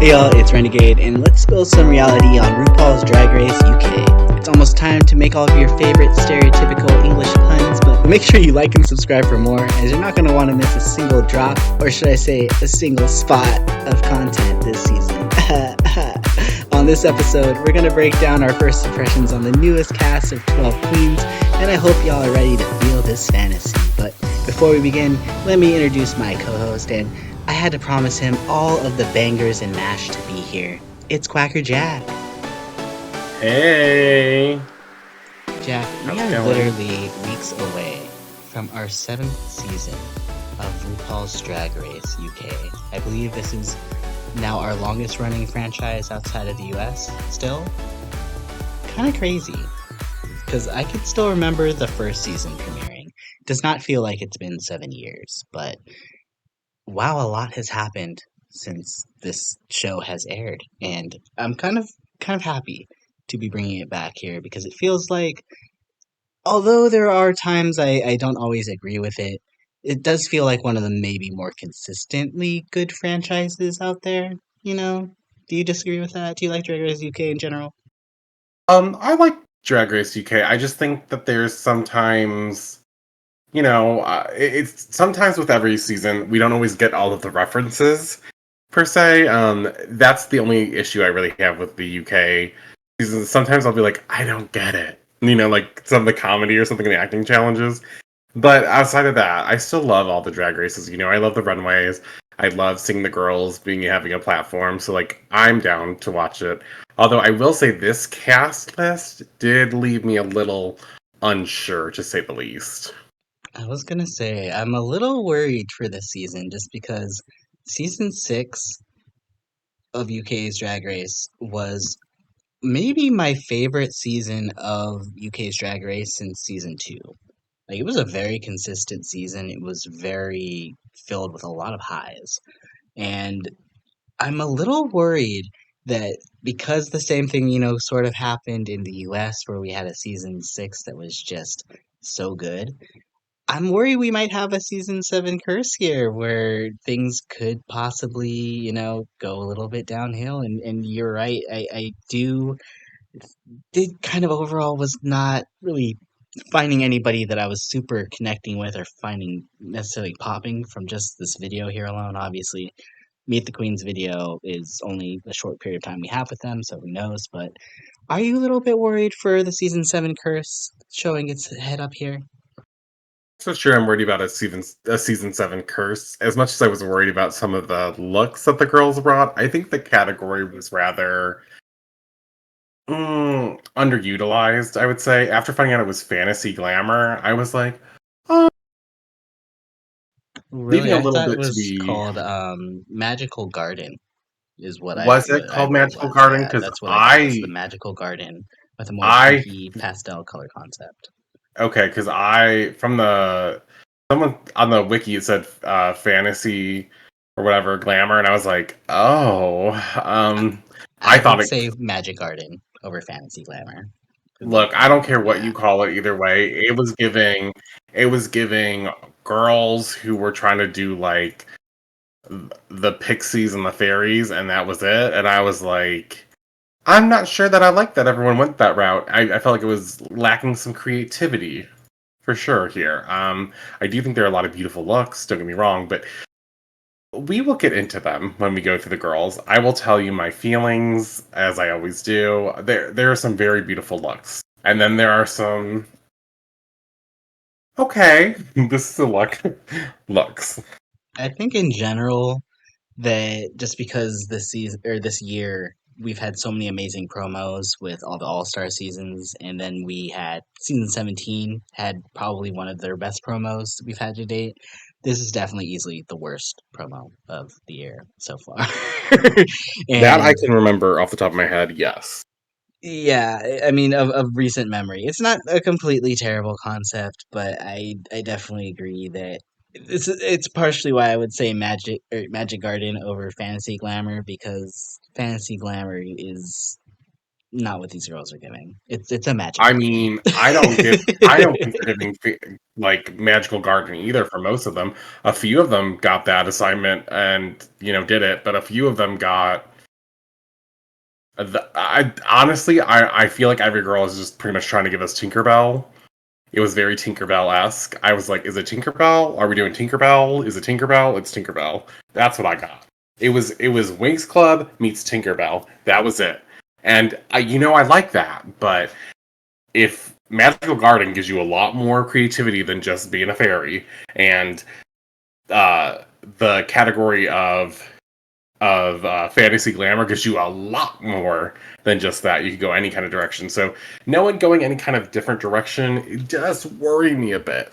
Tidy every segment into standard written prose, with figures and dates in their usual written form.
Hey y'all, it's Renegayde, and let's spill some reality on RuPaul's Drag Race UK. It's almost time to make all of your favorite stereotypical English puns, but make sure you like and subscribe for more, as you're not going to want to miss a single drop, or should I say, a single spot of content this season. On this episode, we're going to break down our first impressions on the newest cast of 12 Queens, and I hope y'all are ready to feel this fantasy. But before we begin, let me introduce my co-host, and I had to promise him all of the bangers and mash to be here. It's QuackerrJack. Hey! Jack, we are literally weeks away from our 7th season of RuPaul's Drag Race UK. I believe this is now our longest running franchise outside of the US still. Kind of crazy, because I can still remember the first season premiering. Does not feel like it's been 7 years, but wow, a lot has happened since this show has aired, and I'm kind of happy to be bringing it back here because it feels like, although there are times I don't always agree with it, it does feel like one of the maybe more consistently good franchises out there. You know, do you disagree with that? Do you like Drag Race UK in general? I like Drag Race UK. I just think that there's sometimes, it's sometimes with every season, we don't always get all of the references, per se. That's the only issue I really have with the UK seasons. Sometimes I'll be like, I don't get it. Like some of the comedy or something in the acting challenges. But outside of that, I still love all the drag races. I love the runways. I love seeing the girls having a platform. So I'm down to watch it. Although I will say this cast list did leave me a little unsure, to say the least. I was gonna say I'm a little worried for this season just because season 6 of UK's Drag Race was maybe my favorite season of UK's Drag Race since season 2. Like, it was a very consistent season. It was very filled with a lot of highs. And I'm a little worried that because the same thing, sort of happened in the US where we had a season 6 that was just so good. I'm worried we might have a season 7 curse here where things could possibly, go a little bit downhill. And you're right. I did kind of overall was not really finding anybody that I was super connecting with or finding necessarily popping from just this video here alone. Obviously, Meet the Queens video is only a short period of time we have with them, so who knows. But are you a little bit worried for the season 7 curse showing its head up here? So sure, I'm worried about a season 7 curse. As much as I was worried about some of the looks that the girls brought, I think the category was rather underutilized, I would say. After finding out it was fantasy glamour, I was like, oh, leaving Really, a I little thought it bit to was be. called Magical Garden. Is Was it what I called read it Magical was. Garden? Yeah, Because that's what I thought was the Magical Garden with a more I, pinky pastel color concept. okay, because from someone on the wiki, it said fantasy or whatever, glamour, and I was like, oh, I I thought would it. say Magic Garden over Fantasy Glamour. Look, I don't care what Yeah. you call it either way. It was giving girls who were trying to do the pixies and the fairies, and that was it. And I was like, I'm not sure that I like that everyone went that route. I felt like it was lacking some creativity for sure here. I do think there are a lot of beautiful looks, don't get me wrong, but we will get into them when we go through the girls. I will tell you my feelings, as I always do. There are some very beautiful looks. And then there are some, okay, this is a look, looks. I think in general that just because this season or this year we've had so many amazing promos with all the All-Star seasons, and then we had season 17 had probably one of their best promos we've had to date. This is definitely easily the worst promo of the year so far. That I And can remember off the top of my head, yes. yeah, I mean, of recent memory. It's not a completely terrible concept, but I definitely agree that it's partially why I would say Magic Garden over Fantasy Glamour, because Fantasy Glamour is not what these girls are giving. It's a Magic I Garden. mean, I don't think they're giving Magical Garden either for most of them. A few of them got that assignment and did it, but a few of them got Honestly, I feel like every girl is just pretty much trying to give us Tinkerbell. It was very Tinkerbell-esque. I was like, is it Tinkerbell? Are we doing Tinkerbell? Is it Tinkerbell? It's Tinkerbell. That's what I got. It was Winx Club meets Tinkerbell. That was it. And I like that, but if Magical Garden gives you a lot more creativity than just being a fairy, and uh, the category of fantasy glamour gives you a lot more than just that. You could go any kind of direction. So no one going any kind of different direction, it does worry me a bit.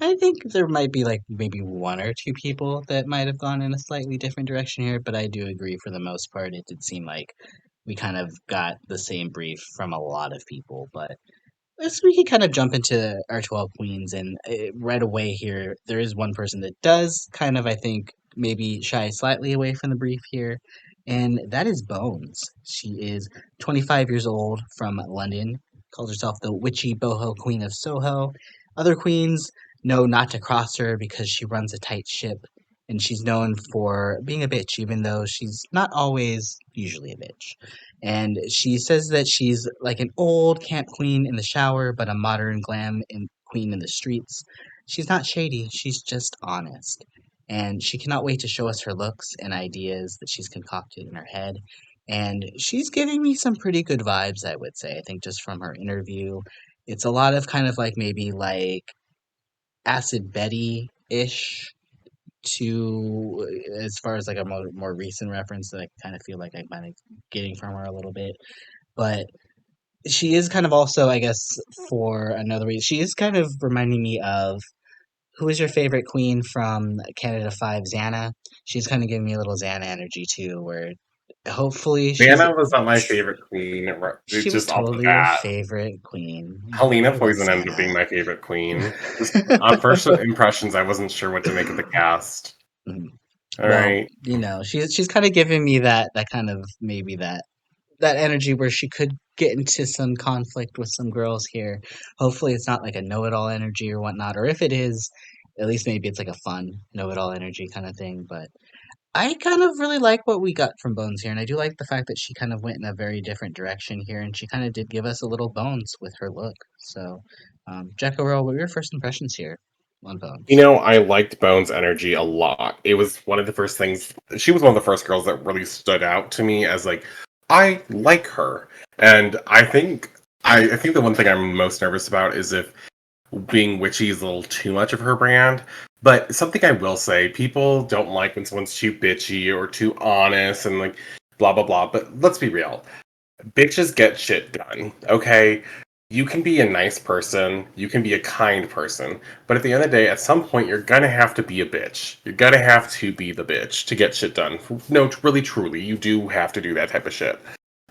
I think there might be like maybe one or two people that might have gone in a slightly different direction here, but I do agree for the most part it did seem like we kind of got the same brief from a lot of people. But guess we could kind of jump into our 12 queens, and right away here, there is one person that does kind of, I think, maybe shy slightly away from the brief here, and that is Bones. She is 25 years old from London, calls herself the witchy boho queen of Soho. Other queens know not to cross her because she runs a tight ship, and she's known for being a bitch, even though she's not always usually a bitch. And she says that she's like an old camp queen in the shower, but a modern queen in the streets. She's not shady, she's just honest. And she cannot wait to show us her looks and ideas that she's concocted in her head. And she's giving me some pretty good vibes, I would say. I think just from her interview, it's a lot of kind of like maybe like Acid Betty ish to as far as like a more recent reference that I kind of feel like I'm kind of getting from her a little bit. But she is kind of also, I guess, for another reason, she is kind of reminding me of who is your favorite queen from Canada 5, Xana? She's kind of giving me a little Xana energy too, where hopefully Vanna was not my favorite queen, she was just off the totally your bat. favorite queen. Helena I love Poison ended up being Xana. my favorite queen. Just on first impressions, I wasn't sure what to make of the cast. Mhm. All Well, right. she's kind of giving me that kind of maybe that energy where she could get into some conflict with some girls here. Hopefully, it's not like a know-it-all energy or whatnot, or if it is, at least maybe it's like a fun know-it-all energy kind of thing. But I kind of really like what we got from Bones here, and I do like the fact that she kind of went in a very different direction here, and she kind of did give us a little Bones with her look. So, Jack O'Rourke, what were your first impressions here on Bones? I liked Bones' energy a lot. It was one of the first things. She was one of the first girls that really stood out to me as like, I like her, and I think the one thing I'm most nervous about is if being witchy is a little too much of her brand. But something I will say, people don't like when someone's too bitchy or too honest and like blah blah blah. But let's be real. Bitches get shit done, okay? You can be a nice person, you can be a kind person, but at the end of the day, at some point, you're gonna have to be a bitch. You're gonna have to be the bitch to get shit done. No, really, truly, you do have to do that type of shit.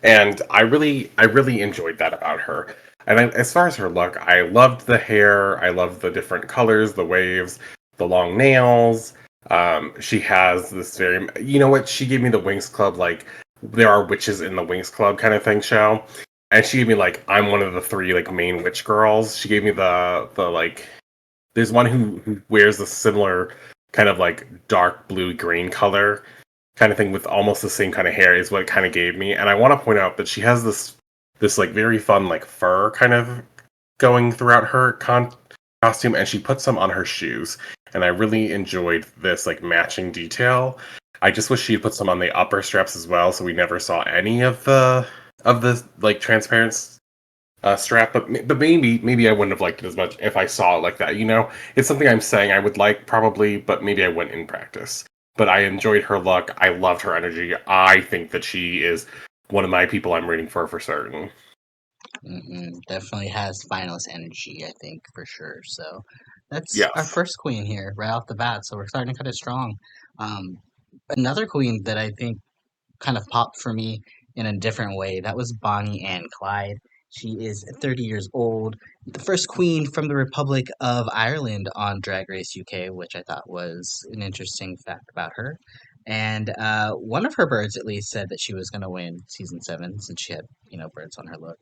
And I really enjoyed that about her. And as far as her look, I loved the hair, I loved the different colors, the waves, the long nails. She has this very, you know what? She gave me the Wings Club like there are witches in the Wings Club kind of thing show, and she gave me like I'm one of the three like main witch girls. She gave me the like there's one who wears a similar kind of like dark blue green color kind of thing with almost the same kind of hair is what it kind of gave me. And I want to point out that she has this like very fun like fur kind of going throughout her costume, and she puts some on her shoes. And I really enjoyed this like matching detail. I just wish she had put some on the upper straps as well, so we never saw any of the like transparent strap. But maybe I wouldn't have liked it as much if I saw it like that. It's something I'm saying I would like probably, but maybe I wouldn't in practice. But I enjoyed her look. I loved her energy. I think that she is one of my people I'm rooting for certain. Definitely has finalist energy, I think, for sure. So that's our Yes. first queen here right off the bat. So we're starting kind of strong. Um, Another queen that I think kind of popped for me in a different way. That was Bonnie Ann Clyde. She is 30 years old, the first queen from the Republic of Ireland on Drag Race UK, which I thought was an interesting fact about her. And one of her birds, at least, said that she was going to win season 7 since she had, birds on her look.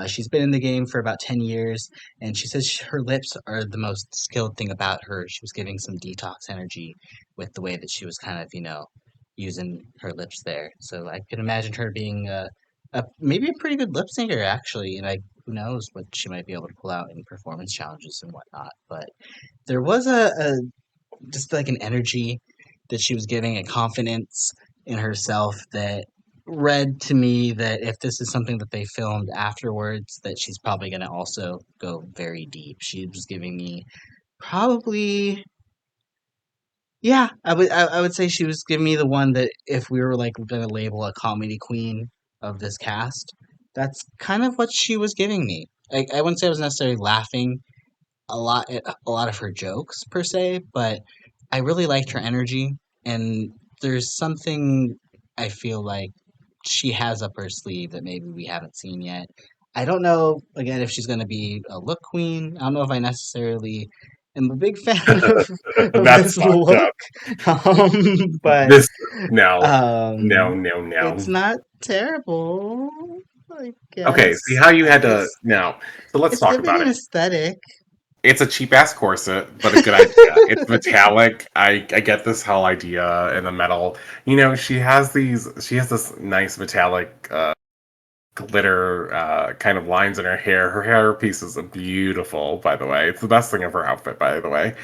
She's been in the game for about 10 years, and she says her lips are the most skilled thing about her. She was giving some detox energy with the way that she was kind of, using her lips there. So I could imagine her being a maybe a pretty good lip syncer actually, and who knows what she might be able to pull out in performance challenges and whatnot. But there was a just like an energy that she was giving, a confidence in herself that read to me that if this is something that they filmed afterwards, that she's probably going to also go very deep. She was giving me probably, yeah, I would say she was giving me the one that if we were like going to label a comedy queen of this cast, that's kind of what she was giving me. I wouldn't say I was necessarily laughing a lot of her jokes per se, but I really liked her energy, and there's something I feel like she has up her sleeve that maybe we haven't seen yet. I don't know again if she's going to be a look queen. I don't know if I necessarily am a big fan of That's this fucked look, up. but This no, no, um, no, it's no. not terrible. I Okay, see guess how you had to no. So let's it's talk giving about an it. aesthetic. It's a cheap ass corset, but a good idea. It's metallic. I get this whole idea in the metal. She has this nice metallic glitter kind of lines in her hair. Her hair piece is beautiful, by the way. It's the best thing of her outfit, by the way.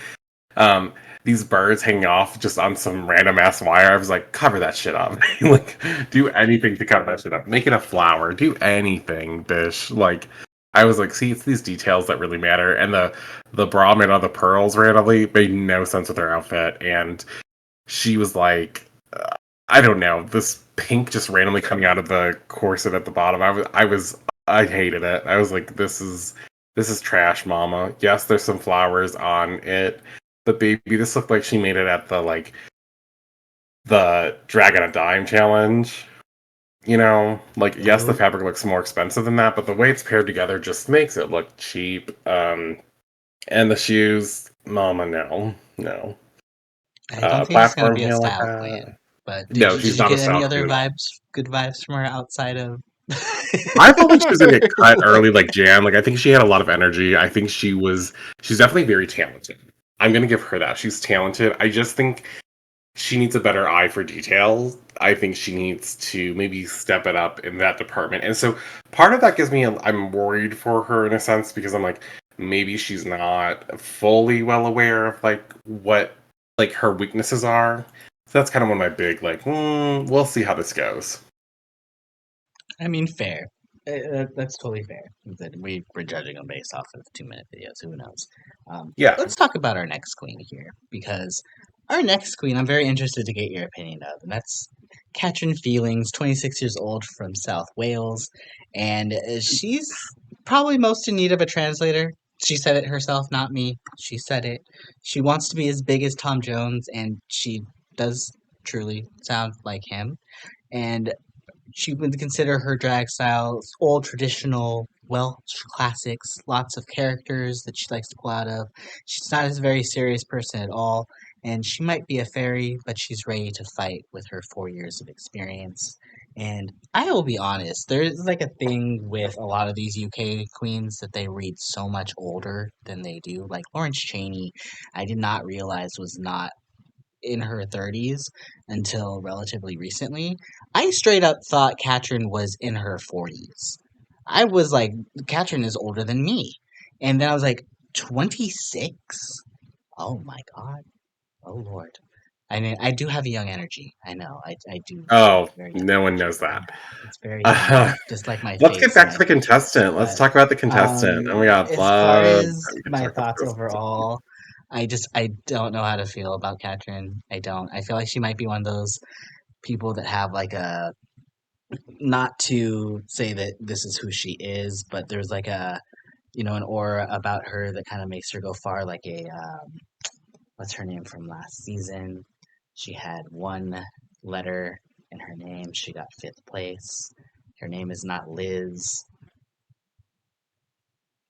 Um, these birds hanging off just on some random ass wire. I was like, cover that shit up. Like, do anything to cover that shit up. Make it a flower. Do anything, bish. Like, I was like, see, it's these details that really matter. And the bra made out of the pearls randomly made no sense with her outfit. And she was like, I don't know, this pink just randomly coming out of the corset at the bottom. I hated it. I was like, this is trash, mama. Yes, there's some flowers on it, but baby, this looked like she made it at the Dragon a Dime challenge. Like yes, the Ooh. fabric looks more expensive than that, but the way it's paired together just makes it look cheap. And the shoes, mama, no, no. I don't think she's gonna Platform be a heel like style that. queen. But No, did she's you not a get any style other queen at all. vibes, good vibes from her outside of I felt like she was gonna get cut early, like Jan. Like I think she had a lot of energy. I think she's definitely very talented. I'm gonna give her that. She's talented. I just think she needs a better eye for detail. I think she needs to maybe step it up in that department. And so part of that gives me I'm worried for her in a sense because I'm like maybe she's not fully well aware of like what like her weaknesses are. So that's kind of one of my big like, we'll see how this goes. I mean, fair. That's totally fair. That we're judging them based off of 2 minute videos. Who knows? Yeah. Let's talk about our next queen here because our next queen, I'm very interested to get your opinion of, and that's Catrin Feelings, 26 years old from South Wales, and she's probably most in need of a translator. She said it herself, not me. She said it. She wants to be as big as Tom Jones, and she does truly sound like him. And she would consider her drag styles old traditional Welsh classics, lots of characters that she likes to pull out of. She's not a very serious person at all, and she might be a fairy, but she's ready to fight with her 4 years of experience. And I will be honest, there's like a thing with a lot of these UK queens that they read so much older than they do. Like Lawrence Chaney, I did not realize was not in her 30s until relatively recently. I straight up thought Catrin was in her 40s. I was like, Catrin is older than me. And then I was like, 26? Oh my god. Oh lord. I mean, I do have a young energy. I know. I do have Oh, very young no one energy. knows that. It's very young, Uh, just like my let's get face and back to my the features. contestant. Let's But talk about the contestant. Oh my god, as far love as that we can my talk about thoughts the contestant. overall, I don't know how to feel about Catherine. I don't. I feel like she might be one of those people that have like a, not to say that this is who she is, but there's like a, an aura about her that kind of makes her go far. Like a what's her name from last season? She had one letter in her name. She got fifth place. Her name is not Liz.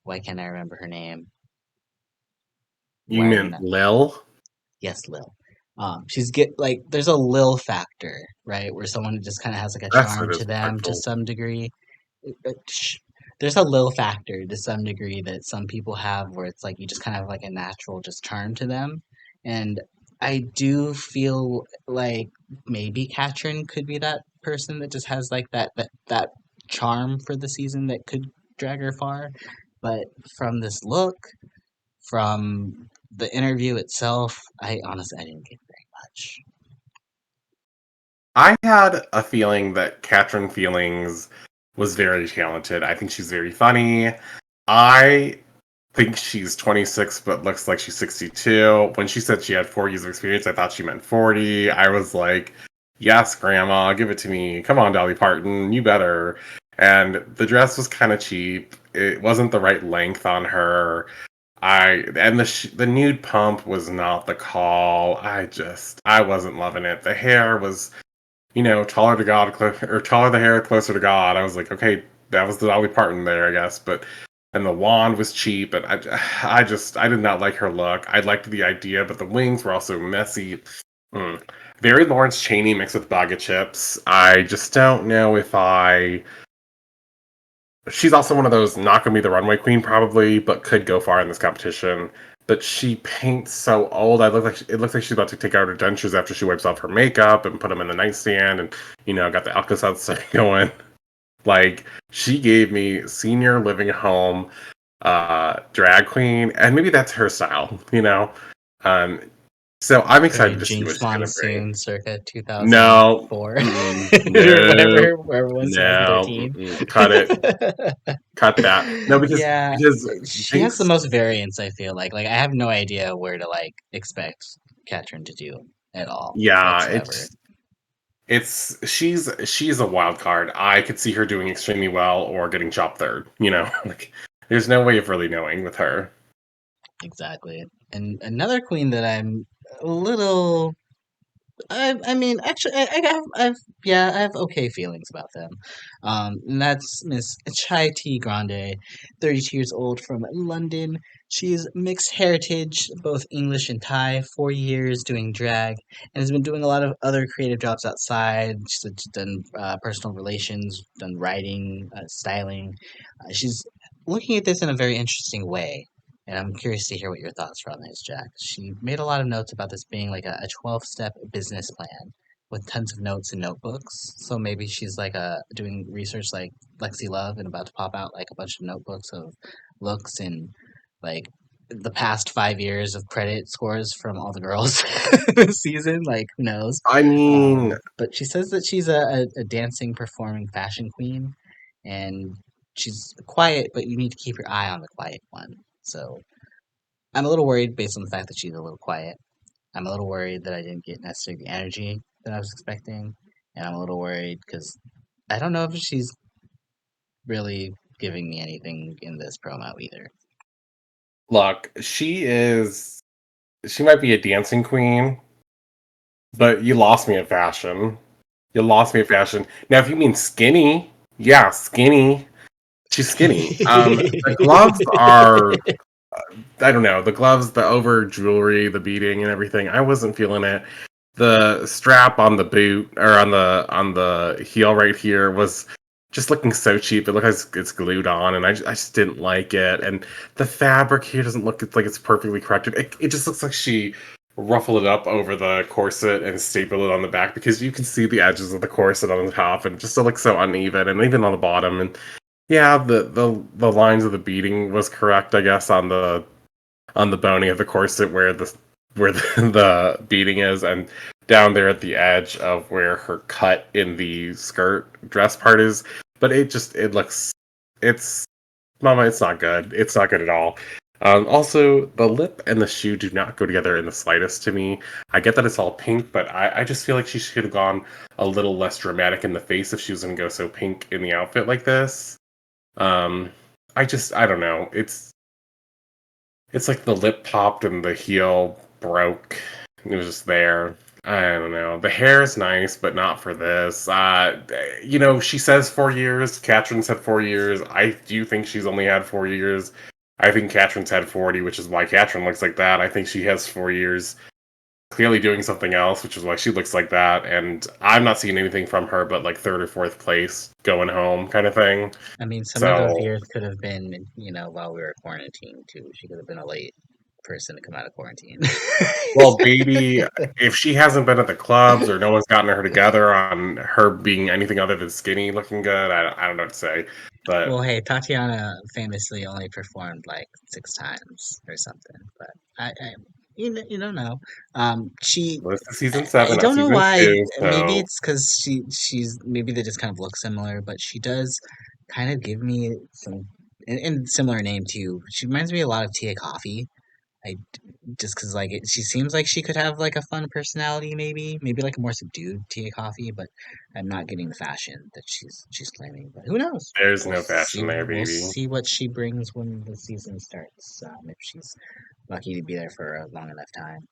Why can't I remember her name? You meant When Lil? Yes, Lil. She's get like there's a Lil factor, right? Where someone just kind of has like a That's so charm to them to disrespectful. some degree. There's a Lil factor to some degree that some people have where it's like you just kind of have like a natural just charm to them. And I do feel like maybe Catrin could be that person that just has like that charm for the season that could drag her far. But from this look, from the interview itself, I honestly I didn't get very much. I had a feeling that Catrin Feelings was very talented. I think she's very funny. I think she's 26 but looks like she's 62. When she said she had 4 years of experience, I thought she meant 40. I was like, yes, Grandma, give it to me. Come on, Dolly Parton, you better. And the dress was kind of cheap. It wasn't the right length on her. The nude pump was not the call. I wasn't loving it. The hair was, taller to God, or taller the hair, closer to God. I was like, okay, that was the Dolly Parton there, I guess. But and the wand was cheap, and I did not like her look. I liked the idea, but the wings were also messy. Mm. Very Lawrence Chaney mixed with bag of chips. I just don't know if I. She's also one of those not gonna be the runway queen probably, but could go far in this competition. But she paints so old. It looks like she's about to take out her dentures after she wipes off her makeup and put them in the nightstand, and got the Alka-Seltzer going. Like she gave me senior living home drag queen, and maybe that's her style. Um, so I'm Very excited to see what Jinx she's gonna bring. Monsoon circa No, 2004 or no, whatever it was, no, 2013. cut it, cut that. No, because Yeah, because she has the Jinx, most variance, I feel like. Like I have no idea where to like expect Catherine to do at all yeah, whatsoever. she's a wild card. I could see her doing extremely well or getting chopped third. Like there's no way of really knowing with her. Exactly. And another queen that I'm a little I mean, actually, yeah, I have okay feelings about them. And that's Miss Chai T Grande, 32 years old from London. She's mixed heritage, both English and Thai, 4 years doing drag, and has been doing a lot of other creative jobs outside. She's done personal relations, done writing, styling. She's looking at this in a very interesting way. And I'm curious to hear what your thoughts are on this, Jack. She made a lot of notes about this being like a 12-step business plan with tons of notes and notebooks. So maybe she's like doing research like Lexi Love and about to pop out like a bunch of notebooks of looks and like the past 5 years of credit scores from all the girls this season. Like, who knows? I mean, But she says that she's a dancing, performing fashion queen and she's quiet, but you need to keep your eye on the quiet one. So I'm a little worried based on the fact that she's a little quiet. I'm a little worried that I didn't get necessarily the energy that I was expecting, and I'm a little worried because I don't know if she's really giving me anything in this promo either. look, she might be a dancing queen, but you lost me at fashion. You lost me at fashion. Now, if you mean skinny, yeah, skinny. She's skinny. The gloves are, I don't know, the gloves, the over jewelry, the beading and everything. I wasn't feeling it. The strap on the boot or on the heel right here was just looking so cheap. It looks like it's glued on, and I just didn't like it. And the fabric here doesn't look like it's perfectly corrected. It just looks like she ruffled it up over the corset and stapled it on the back because you can see the edges of the corset on the top, and it just looks so uneven, and even on the bottom. And yeah, the lines of the beading was correct, I guess, on the boning of the corset where the beading is, and down there at the edge of where her cut in the skirt dress part is. But it looks, it's Mama, it's not good. It's not good at all. Also, the lip and the shoe do not go together in the slightest to me. I get that it's all pink, but I just feel like she should have gone a little less dramatic in the face if she was going to go so pink in the outfit like this. Um, I don't know. It's like the lip popped and the heel broke. It was just there. I don't know. The hair is nice, but not for this. She says 4 years. Catrin said 4 years. I do think she's only had 4 years. I think Catrin's had 40, which is why Catrin looks like that. I think she has 4 years clearly doing something else, which is why she looks like that. And I'm not seeing anything from her but like third or fourth place going home kind of thing. I mean, some of those So years could have been, while we were quarantined too. She could have been a late person to come out of quarantine. Well, baby, if she hasn't been at the clubs or no one's gotten her together on her being anything other than skinny looking good, I don't know what to say. Well, But hey, Tatiana famously only performed like 6 times or something, but you don't know. She well, this is season I 7, not don't know season why. 2, Maybe so it's because she's maybe they just kind of look similar, but she does kind of give me some and similar name too. She reminds me a lot of Tia Coffee. I just because like she seems like she could have like a fun personality, maybe like a more subdued Tia Coffee, but I'm not getting the fashion that she's claiming. But who knows? there's We'll no see. fashion there, We'll baby. see what she brings when the season starts. If she's lucky to be there for a long enough time.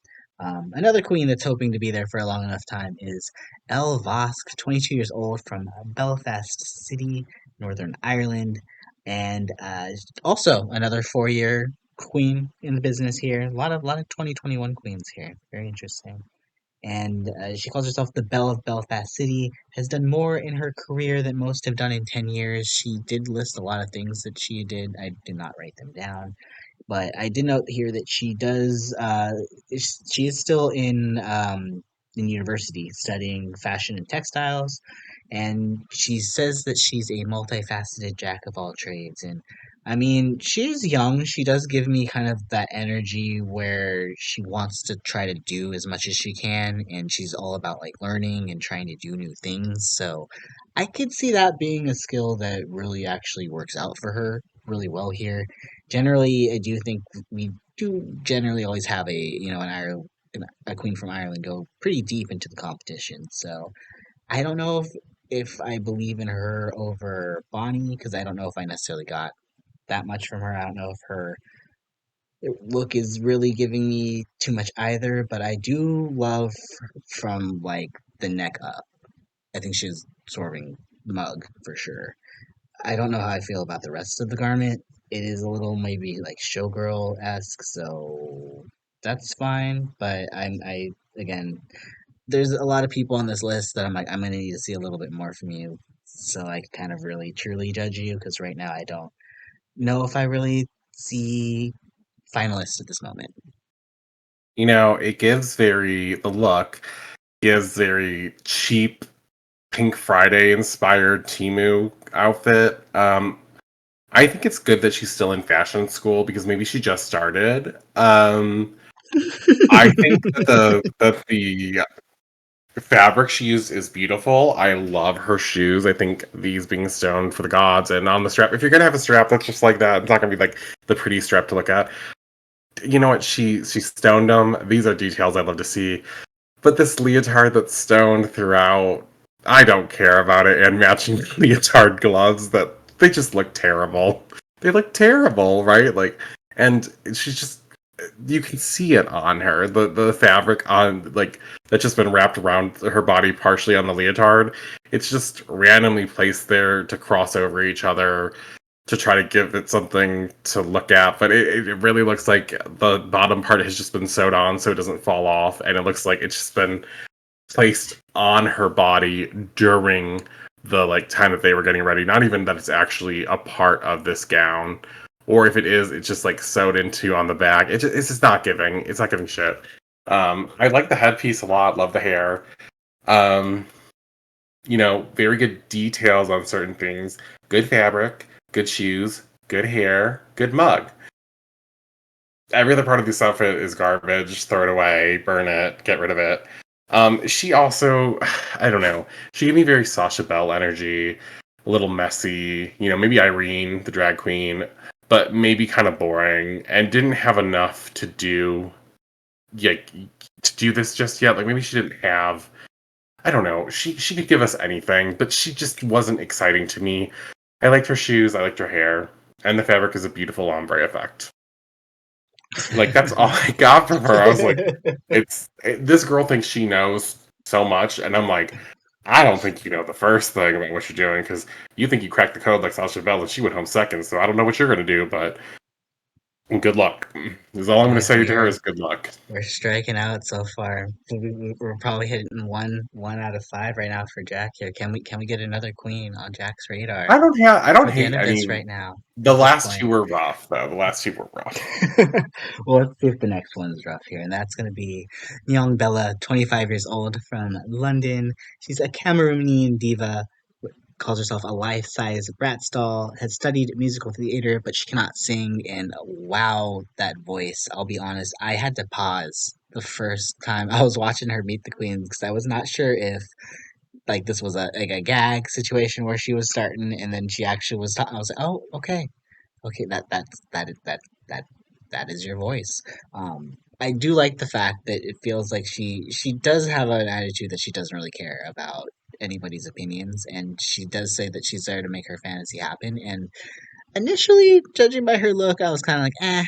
Another queen that's hoping to be there for a long enough time is Elle Vosque, 22 years old from Belfast City, Northern Ireland, and also another 4-year queen in the business here. A lot of 2021 queens here. Very interesting. And she calls herself the Belle of Belfast City. Has done more in her career than most have done in 10 years. She did list a lot of things that she did. I did not write them down, but I did note here that she does. She is still in university studying fashion and textiles, and she says that she's a multifaceted jack of all trades. And I mean, she's young. She does give me kind of that energy where she wants to try to do as much as she can, and she's all about like learning and trying to do new things. So I could see that being a skill that really actually works out for her really well here. Generally, I do think we do generally always have an Ireland, a queen from Ireland go pretty deep into the competition. So I don't know if I believe in her over Bonnie because I don't know if I necessarily got that much from her. I don't know if her look is really giving me too much either, but I do love from like the neck up. I think she's swerving mug for sure. I don't know how I feel about the rest of the garment. It is a little maybe like showgirl esque, so that's fine. But I again, there's a lot of people on this list that I'm like I'm gonna need to see a little bit more from you, so I can kind of really truly judge you. Because right now I don't know if I really see finalists at this moment. It gives the look gives very cheap Pink Friday inspired Timu outfit. I think it's good that she's still in fashion school because maybe she just started. I think that the fabric she used is beautiful. I love her shoes. I think these being stoned for the gods and on the strap. If you're gonna have a strap that's just like that, it's not gonna be like the pretty strap to look at. You know what? She stoned them. These are details I love to see. But this leotard that's stoned throughout, I don't care about it. And matching leotard gloves that they just look terrible. They look terrible, right? Like, and she's just you can see it on her. The fabric on like that's just been wrapped around her body partially on the leotard. It's just randomly placed there to cross over each other to try to give it something to look at, but it really looks like the bottom part has just been sewed on so it doesn't fall off, and it looks like it's just been placed on her body during the like time that they were getting ready. Not even that it's actually a part of this gown, or if it is, it's just like sewed into on the back. It's just not giving. It's not giving shit. I like the headpiece a lot. Love the hair. Um, very good details on certain things. Good fabric, good shoes, good hair, good mug. Every other part of this outfit is garbage. Throw it away, burn it, get rid of it. She also, I don't know, she gave me very Sasha Belle energy, a little messy, maybe Irene, the drag queen, but maybe kind of boring, and didn't have enough to do, like, to do this just yet. Like, maybe she didn't have I don't know. She could give us anything, but she just wasn't exciting to me. I liked her shoes, I liked her hair, and the fabric is a beautiful ombre effect. Like that's all I got from her. I was like, this girl thinks she knows so much, and I'm like, I don't think you know the first thing about what you're doing because you think you cracked the code like Sasha Bell, and she went home second. So I don't know what you're gonna do, but And good luck. Is all I'm going to Boys, say to her is good luck. we're striking out so far. We're probably hitting one out of five right now for Jack here. Can we get another queen on Jack's radar I don't before the end hate of this any. right now? The At this last two point. were rough, though. The last two were rough. Well, let's see if the next one's rough here, and that's going to be Nyongbella, 25 years old from London. She's a Cameroonian diva, calls herself a life-size Bratz doll, has studied musical theater, but she cannot sing, and wow, that voice, I'll be honest, I had to pause the first time I was watching her meet the queens because I was not sure if like this was a gag situation where she was starting and then she actually was I was like, oh, okay, okay, that that is your voice. I do like the fact that it feels like she does have an attitude that she doesn't really care about anybody's opinions, and she does say that she's there to make her fantasy happen. And initially, judging by her look, I was kind of like, eh.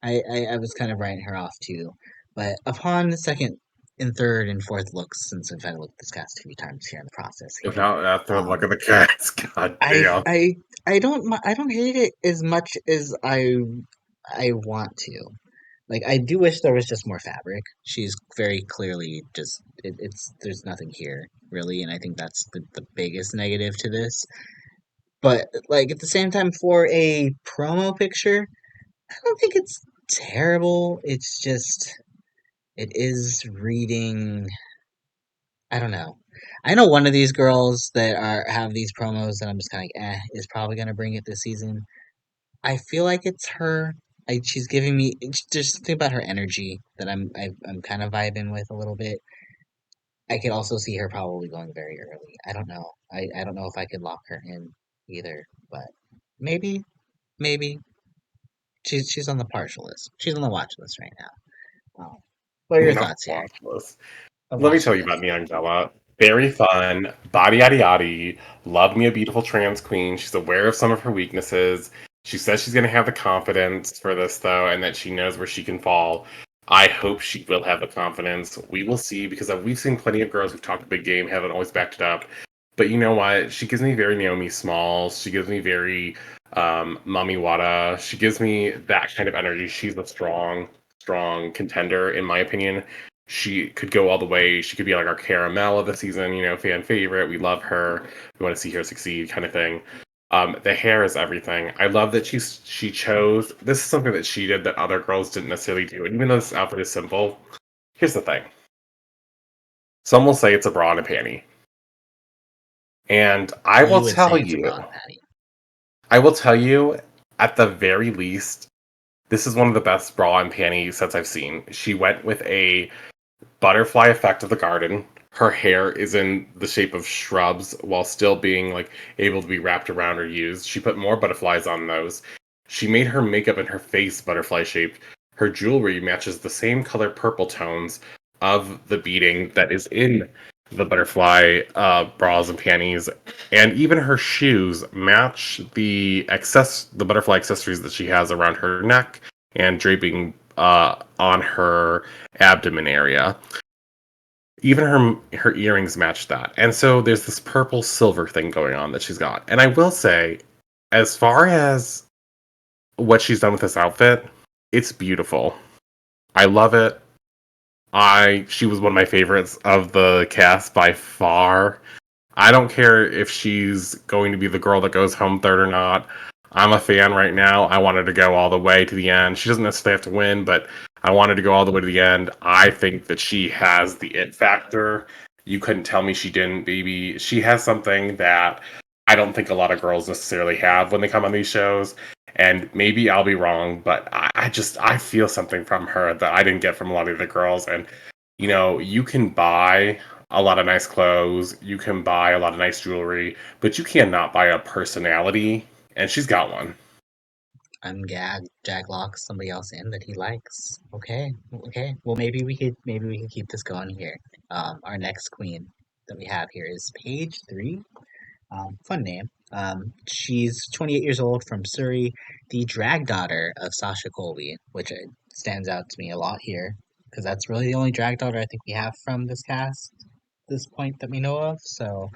I was kind of writing her off too, but upon the second and third and fourth looks, since I've had to look this cast a few times here in the process If here, not, after the look um, of the cats, god I damn. I I don't hate it as much as I want to. Like I do wish there was just more fabric. She's very clearly just it's there's nothing here really, and I think that's the biggest negative to this. But like at the same time, for a promo picture, I don't think it's terrible. It's just it is reading. I don't know. I know one of these girls that are have these promos that I'm just kind of like, is probably gonna bring it this season. I feel like it's her. She's giving me just something about her energy that I'm kind of vibing with a little bit. I could also see her probably going very early. I don't know. I don't know if I could lock her in either, but maybe maybe she's on the partial list. She's on the watch list right now. What are your Not thoughts here? watchless. A Let me watch tell you about list. Nyong'Bella. Very fun, body yaddy yaddy. Love me a beautiful trans queen. She's aware of some of her weaknesses. She says she's going to have the confidence for this, though, and that she knows where she can fall. I hope she will have the confidence. We will see, because we've seen plenty of girls who've talked a big game, haven't always backed it up. But you know what? She gives me very Naomi Smalls. She gives me very Mami Wada. She gives me that kind of energy. She's a strong contender, in my opinion. She could go all the way. She could be like our caramel of the season, fan favorite. We love her. We want to see her succeed, kind of thing. The hair is everything. I love that she chose. This is something that she did that other girls didn't necessarily do. And even though this outfit is simple, here's the thing. Some will say it's a bra and a panty. And You would say it's a brown patty. I will tell you, at the very least, this is one of the best bra and panty sets I've seen. She went with a butterfly effect of the garden. Her hair is in the shape of shrubs while still being like able to be wrapped around or used. She put more butterflies on those. She made her makeup and her face butterfly shaped. Her jewelry matches the same color purple tones of the beading that is in the butterfly bras and panties, and even her shoes match the butterfly accessories that she has around her neck and draping on her abdomen area. Even her earrings match that. And so there's this purple silver thing going on that she's got. And I will say, as far as what she's done with this outfit, it's beautiful. I love it. I She was one of my favorites of the cast by far. I don't care if she's going to be the girl that goes home third or not. I'm a fan right now. I wanted to go all the way to the end. She doesn't necessarily have to win, but I wanted to go all the way to the end. I think that she has the it factor. You couldn't tell me she didn't, baby. She has something that I don't think a lot of girls necessarily have when they come on these shows. And maybe I'll be wrong, but I feel something from her that I didn't get from a lot of the girls. And you can buy a lot of nice clothes, you can buy a lot of nice jewelry, but you cannot buy a personality, and she's got one. I'm Gag. Jack locks somebody else in that he likes. Okay, okay. Well, maybe we can keep this going here. Our next queen that we have here is Paige Three. Fun name. She's 28 years old from Surrey, the drag daughter of Sasha Colby, which stands out to me a lot here because that's really the only drag daughter I think we have from this cast, this point that we know of. So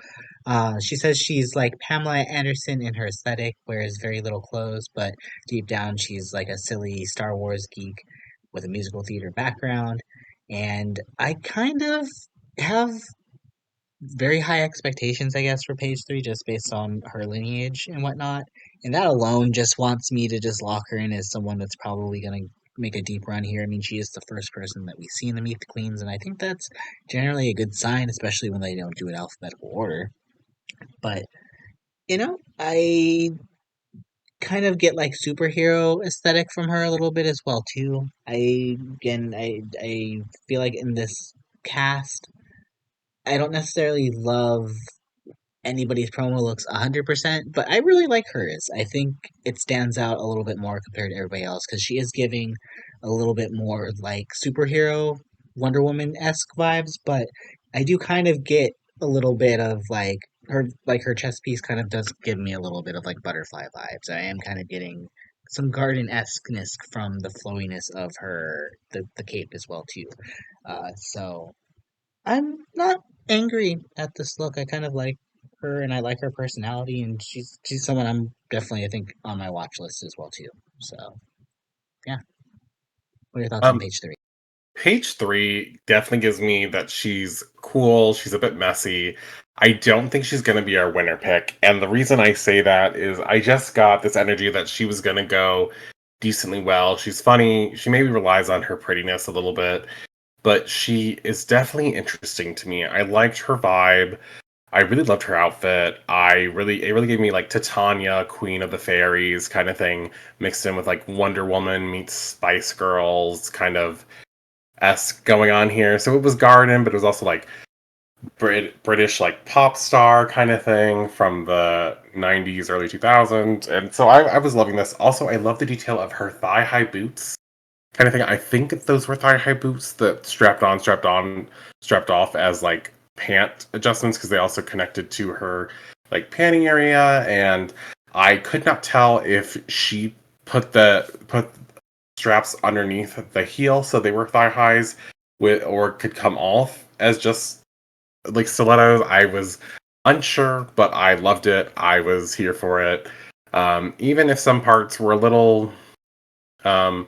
She says she's like Pamela Anderson in her aesthetic, wears very little clothes, but deep down she's like a silly Star Wars geek with a musical theater background. And I kind of have very high expectations, I guess, for Page Three, just based on her lineage and whatnot. And that alone just wants me to just lock her in as someone that's probably going to make a deep run here. I mean, she is the first person that we see in the Meet the Queens, and I think that's generally a good sign, especially when they don't do it alphabetical order. But I kind of get like superhero aesthetic from her a little bit as well too. I feel like in this cast, I don't necessarily love anybody's promo looks 100%, but I really like hers. I think it stands out a little bit more compared to everybody else because she is giving a little bit more like superhero Wonder Woman esque vibes, but I do kind of get a little bit of her chest piece kind of does give me a little bit of like butterfly vibes. I am kind of getting some garden esqueness from the flowiness of the cape as well too. So I'm not angry at this look. I kind of like her, and I like her personality, and she's someone I'm definitely I think on my watch list as well too. So yeah, what are your thoughts on Um, page three? Page three definitely gives me that she's cool. She's a bit messy. I don't think she's going to be our winner pick. And the reason I say that is I just got this energy that she was going to go decently well. She's funny. She maybe relies on her prettiness a little bit, but she is definitely interesting to me. I liked her vibe. I really loved her outfit. It really gave me like Titania, Queen of the Fairies kind of thing, mixed in with like Wonder Woman meets Spice Girls kind of esque going on here. So it was garden, but it was also like British like pop star kind of thing from the 90s, early 2000s. And so I was loving this. Also, I love the detail of her thigh high boots kind of thing. I think those were thigh high boots that strapped off as like pant adjustments because they also connected to her like panty area. And I could not tell if she put straps underneath the heel so they were thigh highs with or could come off as just like stilettos. I was unsure, but I loved it. I was here for it. Even if some parts were a little um,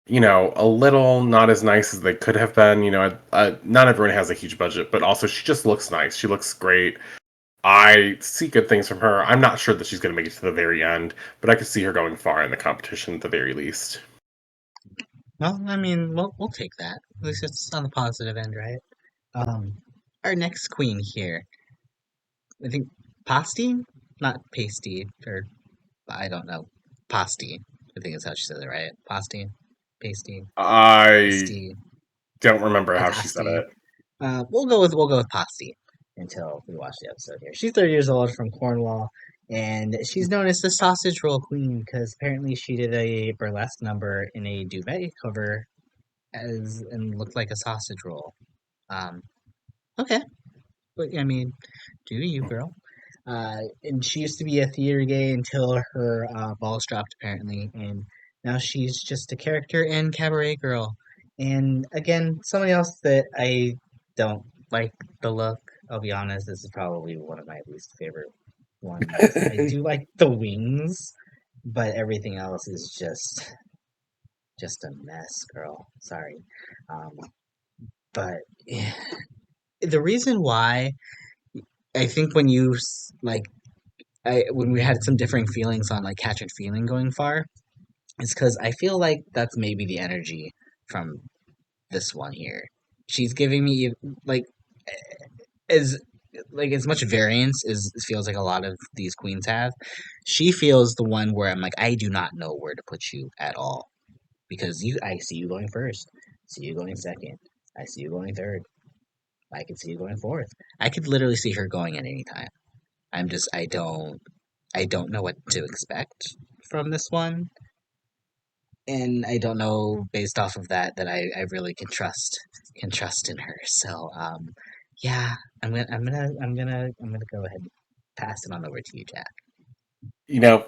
a little not as nice as they could have been. Not everyone has a huge budget, but also she just looks nice. She looks great. I see good things from her. I'm not sure that she's going to make it to the very end, but I could see her going far in the competition at the very least. Well, I mean, we'll take that. At least it's on the positive end, right? Um, our next queen here, I think Pasty, not Pasty, or I don't know, Pasty. I think is how she says it, right? Pasty, Pasty, I Pasty, don't remember how she said Pasty. it. We'll go with Patsy until we watch the episode here. She's 30 years old from Cornwall, and she's known as the sausage roll queen because apparently she did a burlesque number in a duvet cover as and looked like a sausage roll. Um, okay, but I mean, do you, girl? And she used to be a theater gay until her balls dropped, apparently, and now she's just a character in Cabaret Girl. And again, somebody else that I don't like the look. I'll be honest, this is probably one of my least favorite ones. I do like the wings, but everything else is just a mess, girl. Sorry, um, but yeah, the reason why I think when when we had some differing feelings on like Catrin Feeling going far, it's because I feel like that's maybe the energy from this one here. She's giving me like as as much variance as it feels like a lot of these queens have. She feels the one where I'm like, I do not know where to put you at all because I see you going first, see you going second, I see you going third, I can see you going fourth. I could literally see her going at any time. I don't know what to expect from this one, and I don't know based off of that I really can trust in her. So yeah, I'm gonna go ahead and pass it on over to you, Jack.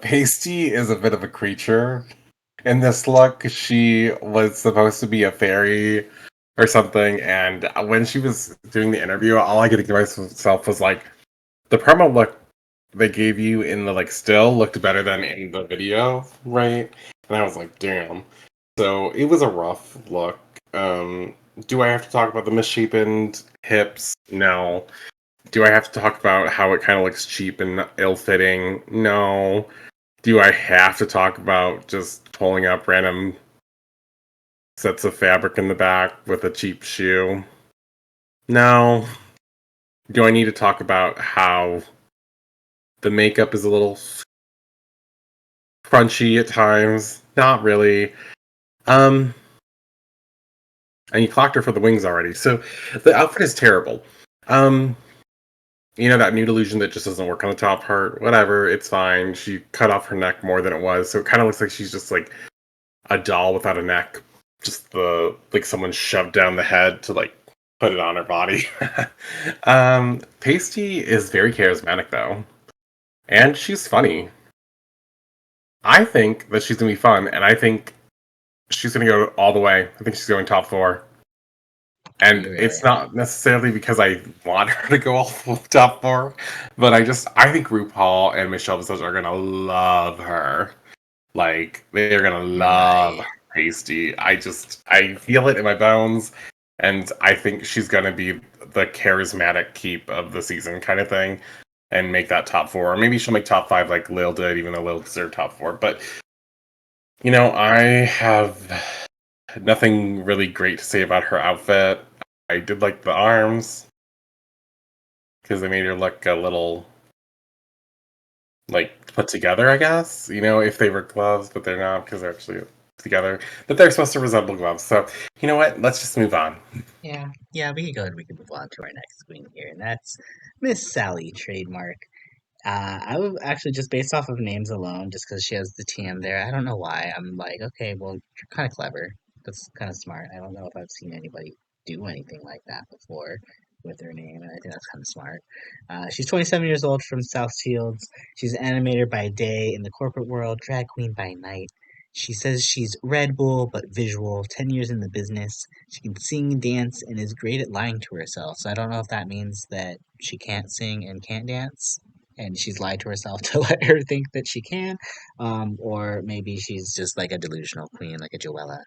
Pasty is a bit of a creature in this look. She was supposed to be a fairy or something, and when she was doing the interview, all I could think to myself was like, the promo look they gave you in the like still looked better than in the video, right? And I was like, damn. So it was a rough look. Do I have to talk about the misshapen hips? No. Do I have to talk about how it kind of looks cheap and ill-fitting? No. Do I have to talk about just pulling up random sets of fabric in the back with a cheap shoe? No. Do I need to talk about how the makeup is a little crunchy at times? Not really. Um, and you clocked her for the wings already. So the outfit is terrible. Um, that nude illusion that just doesn't work on the top part. Whatever, it's fine. She cut off her neck more than it was, so it kind of looks like she's just like a doll without a neck. Just the like someone shoved down the head to like put it on her body. Pasty is very charismatic though, and she's funny. I think that she's gonna be fun, and I think she's gonna go all the way. I think she's going top four. Do And you really? it's not necessarily because I want her to go all top four, but I think RuPaul and Michelle Visage are gonna love her. Like they're gonna love Right. Pasty. I feel it in my bones, and I think she's gonna be the charismatic keep of the season kind of thing, and make that top four. Or maybe she'll make top five like Lil did, even though Lil deserved top four. But I have nothing really great to say about her outfit. I did like the arms because they made her look a little like put together, I guess. If they were gloves, but they're not because they're actually together. But they're supposed to resemble gloves. So, you know what? Let's just move on. Yeah, yeah, we can go ahead. We can move on to our next queen here, and that's Miss Sally Trademark. I would actually just based off of names alone, just because she has the TM there. I don't know why. I'm like, okay, well, you're kind of clever. That's kind of smart. I don't know if I've seen anybody do anything like that before with her name, and I think that's kind of smart. She's 27 years old from South Shields. She's an animator by day in the corporate world, drag queen by night. She says she's Red Bull but visual, 10 years in the business. She can sing, dance, and is great at lying to herself. So I don't know if that means that she can't sing and can't dance and she's lied to herself to let her think that she can, or maybe she's just like a delusional queen, like a Joella,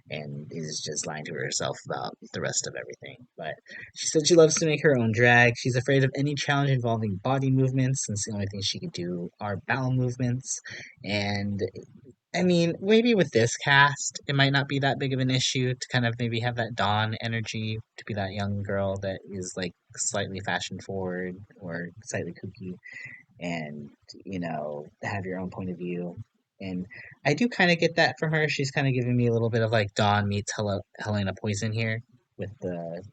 and is just lying to herself about the rest of everything. But she said she loves to make her own drag. She's afraid of any challenge involving body movements, since the only things she can do are bowel movements. And I mean, maybe with this cast, it might not be that big of an issue to kind of maybe have that Dawn energy, to be that young girl that is like slightly fashion forward or slightly kooky and have your own point of view. And I do kind of get that from her. She's kind of giving me a little bit of like Dawn meets Helena Poison here with the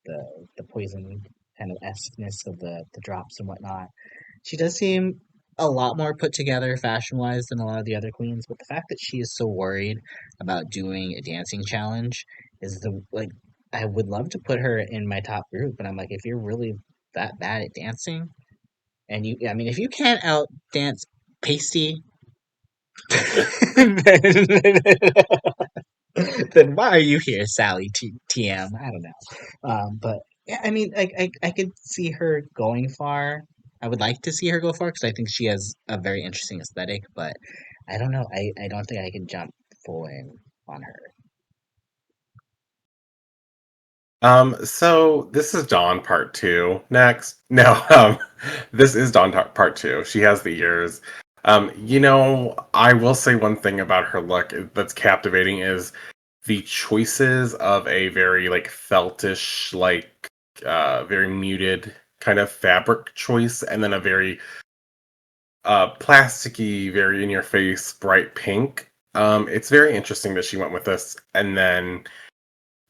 the poison kind of esqueness of the drops and whatnot. She does seem a lot more put together fashion wise than a lot of the other queens, but the fact that she is so worried about doing a dancing challenge is the like I would love to put her in my top group, but I'm like, if you're really that bad at dancing, and I mean, if you can't out dance Pasty, then, then why are you here, Sally TM? I don't know. But yeah, I mean, I could see her going far. I would like to see her go far because I think she has a very interesting aesthetic, but I don't know. I don't think I can jump full in on her. So this is Dawn part two. Next. No, this is Dawn part two. She has the ears. I will say one thing about her look that's captivating is the choices of a very like feltish, like very muted kind of fabric choice, and then a very plasticky, very in your face, bright pink. It's very interesting that she went with this, and then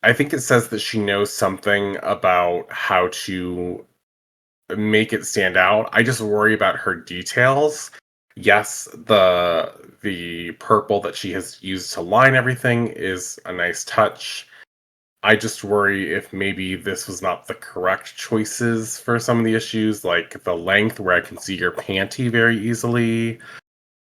I think it says that she knows something about how to make it stand out. I just worry about her details. Yes, the purple that she has used to line everything is a nice touch. I just worry if maybe this was not the correct choices for some of the issues, like the length where I can see your panty very easily.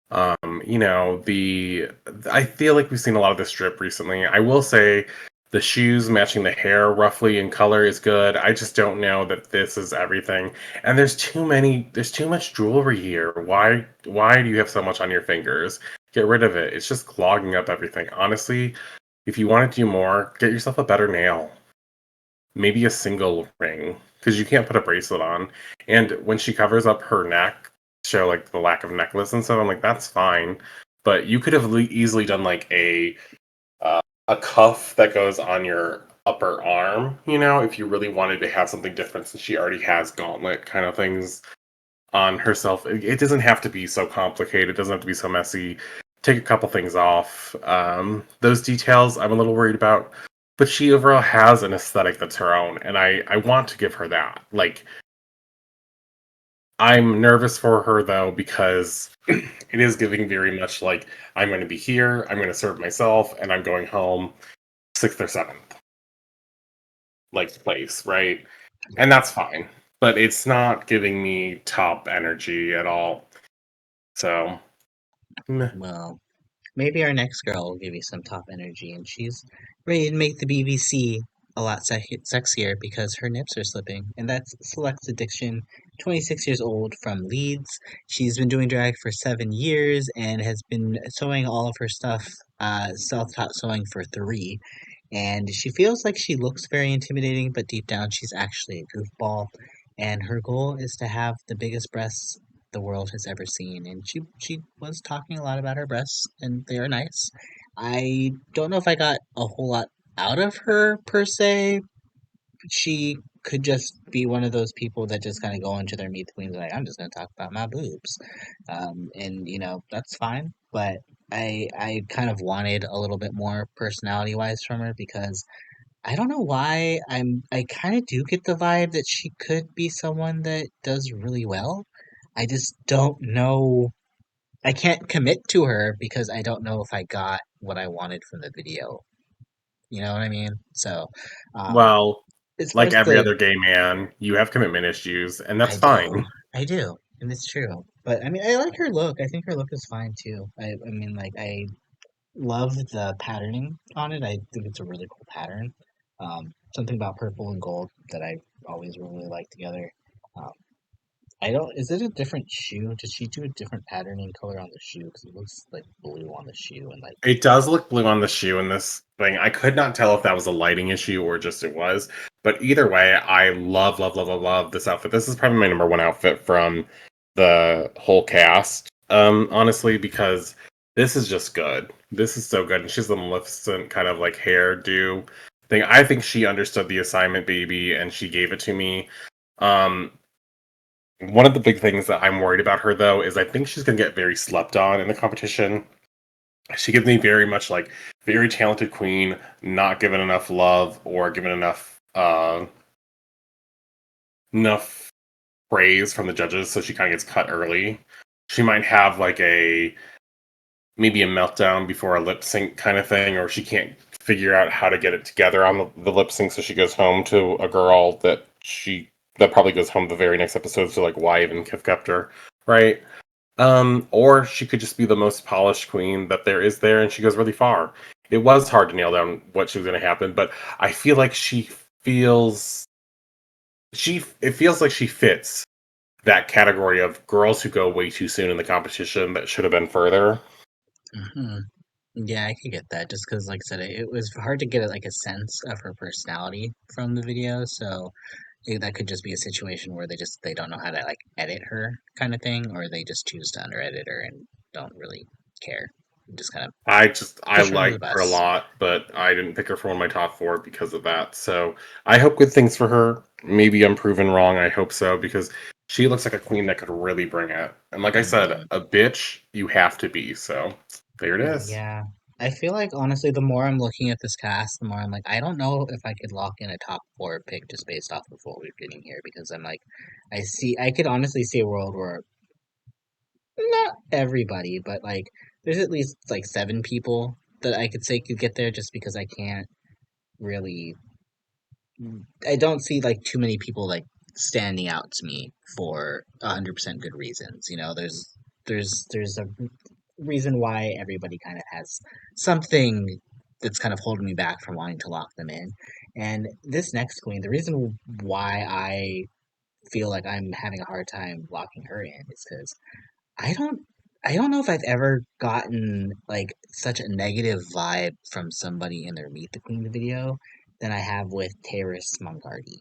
The I feel like we've seen a lot of this strip recently. I will say The shoes matching the hair roughly in color is good. I just don't know that this is everything. And there's too much jewelry here. Why do you have so much on your fingers? Get rid of it. It's just clogging up everything. Honestly, if you want to do more, get yourself a better nail. Maybe a single ring, because you can't put a bracelet on. And when she covers up her neck, show like the lack of necklace and stuff, I'm like, that's fine. But you could have easily done like a cuff that goes on your upper arm, if you really wanted to have something different, since she already has gauntlet kind of things on herself. It doesn't have to be so complicated. It doesn't have to be so messy. Take a couple things off. Those details I'm a little worried about. But she overall has an aesthetic that's her own, and I want to give her that. Like, I'm nervous for her though, because it is giving very much like, I'm going to be here, I'm going to serve myself, and I'm going home 6th or 7th, like, place, right? And Yeah. that's fine. But it's not giving me top energy at all. So, meh. Well, maybe our next girl will give you some top energy, and she's ready to make the BBC a lot sexier because her nips are slipping. And that's Silllexa Diction, 26 years old from Leeds. She's been doing drag for 7 years and has been sewing all of her stuff, self-taught sewing for 3. And she feels like she looks very intimidating, but deep down she's actually a goofball. And her goal is to have the biggest breasts the world has ever seen. And she was talking a lot about her breasts, and they are nice. I don't know if I got a whole lot out of her per se. She could just be one of those people that just kind of go into their meet the queens like, I'm just going to talk about my boobs, and that's fine. But I kind of wanted a little bit more personality wise from her because I don't know why I kind of do get the vibe that she could be someone that does really well. I just don't know. I can't commit to her because I don't know if I got what I wanted from the video. You know what I mean? So, um, Well, as far like as every the other gay man, you have commitment issues, and I that's do, fine. I do, and it's true. But I mean, I like her look. I think her look is fine too. I mean, like I love the patterning on it. I think it's a really cool pattern. Something about purple and gold that I always really like together. Um, I don't. Is it a different shoe? Did she do a different patterning color on the shoe? Because it looks like blue on the shoe and like It does look blue on the shoe in this thing. I could not tell if that was a lighting issue or just it was. But either way, I love, love, love, love, love this outfit. This is probably my number one outfit from the whole cast, honestly, because this is just good. This is so good. And she's the Maleficent kind of like hairdo thing. I think she understood the assignment, baby, and she gave it to me. Um, One of the big things that I'm worried about her, though, is I think she's going to get very slept on in the competition. She gives me very much like very talented queen, not given enough love or given enough praise from the judges, so she kind of gets cut early. She might have like a maybe a meltdown before a lip sync kind of thing, or she can't figure out how to get it together on the lip sync, so she goes home to a girl that probably goes home the very next episode. So like, why even have kept her, right? Or she could just be the most polished queen that there is there, and she goes really far. It was hard to nail down what she was going to happen, but I feel like feels it feels like she fits that category of girls who go way too soon in the competition that should have been further. hmm. Yeah, I could get that just because, like I said, it was hard to get like a sense of her personality from the video. So that could just be a situation where they don't know how to like edit her kind of thing, or they just choose to under edit her and don't really care. Just kind of I push her under the liked her a bus. lot, but I didn't pick her for one of my top four because of that. So I hope good things for her. Maybe I'm proven wrong. I hope so, because she looks like a queen that could really bring it. And like I said, Hmm. a bitch you have to be. So there it is. Yeah. I feel like honestly, the more I'm looking at this cast, the more I'm like, I don't know if I could lock in a top four pick just based off of what we're getting here because I'm like, I could honestly see a world where not everybody, but like, there's at least like 7 people that I could say could get there just because I can't really, I don't see like too many people like standing out to me for 100% good reasons. There's a reason why everybody kind of has something that's kind of holding me back from wanting to lock them in. And this next queen, the reason why I feel like I'm having a hard time locking her in is because I don't I don't know if I've ever gotten like such a negative vibe from somebody in their Meet the Queen video than I have with Tayris Mongardi.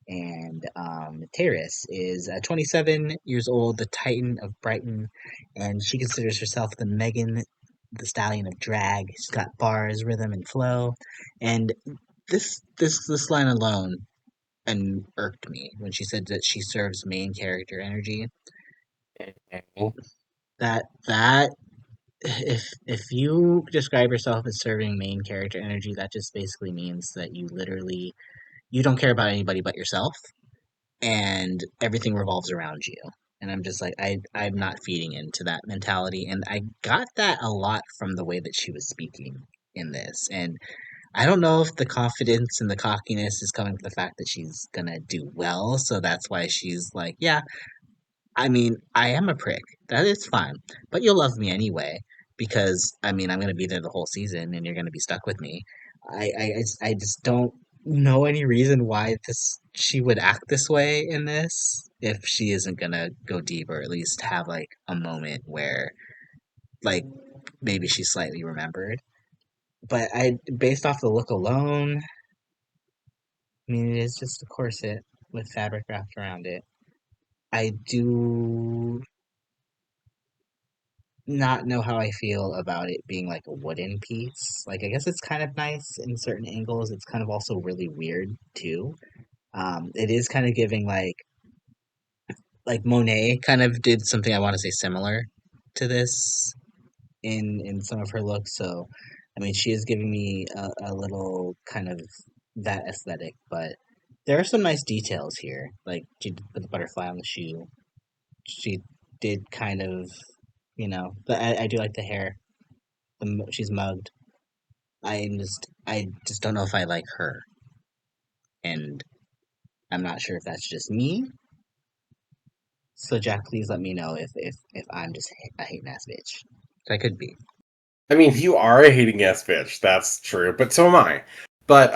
And Tayris is 27 years old, the Titan of Brighton, and she considers herself the Megan, the Stallion of drag. She's got bars, rhythm, and flow. And this line alone and irked me when she said that she serves main character energy. That if you describe yourself as serving main character energy, that just basically means that you don't care about anybody but yourself, and everything revolves around you. And I'm just like, I'm not feeding into that mentality, and I got that a lot from the way that she was speaking in this. And I don't know if the confidence and the cockiness is coming from the fact that she's gonna do well, so that's why she's like, yeah, I mean, I am a prick. That is fine. But you'll love me anyway. Because, I mean, I'm going to be there the whole season and you're going to be stuck with me. I just don't know any reason why she would act this way in this if she isn't going to go deep or at least have, like, a moment where, like, maybe she's slightly remembered. But based off the look alone, I mean, it is just a corset with fabric wrapped around it. I do not know how I feel about it being like a wooden piece. Like, I guess it's kind of nice in certain angles. It's kind of also really weird too. It is kind of giving like Monet kind of did something I want to say similar to this in some of her looks. So, I mean, she is giving me a little kind of that aesthetic, but there are some nice details here. Like she did put the butterfly on the shoe. She did kind of, but I do like the hair. She's mugged. I just don't know if I like her, and I'm not sure if that's just me. So Jack, please let me know if I'm just a hating ass bitch. I could be. I mean, you are a hating ass bitch. That's true, but so am I. But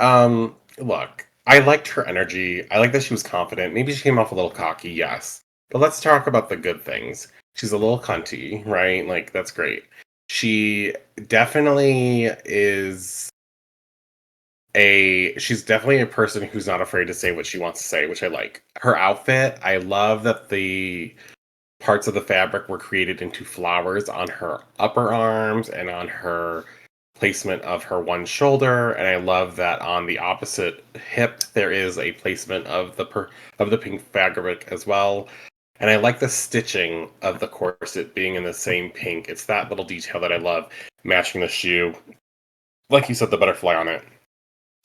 look, I liked her energy. I like that she was confident. Maybe she came off a little cocky, yes. But let's talk about the good things. She's a little cunty, right? Like that's great. She definitely is she's definitely a person who's not afraid to say what she wants to say, which I like. Her outfit, I love that the parts of the fabric were created into flowers on her upper arms and on her placement of her one shoulder, and I love that on the opposite hip there is a placement of the pink fabric as well. And I like the stitching of the corset being in the same pink. It's that little detail that I love, matching the shoe. Like you said, the butterfly on it.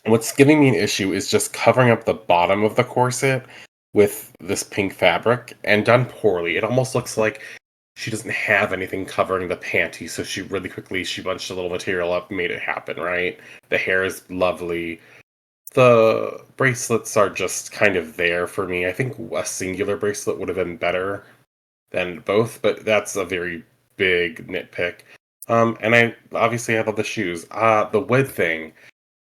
And what's giving me an issue is just covering up the bottom of the corset with this pink fabric, and done poorly. It almost looks like she doesn't have anything covering the panty, so she bunched a little material up and made it happen, right? The hair is lovely. The bracelets are just kind of there for me. I think a singular bracelet would have been better than both, but that's a very big nitpick. And I love the shoes. The wood thing.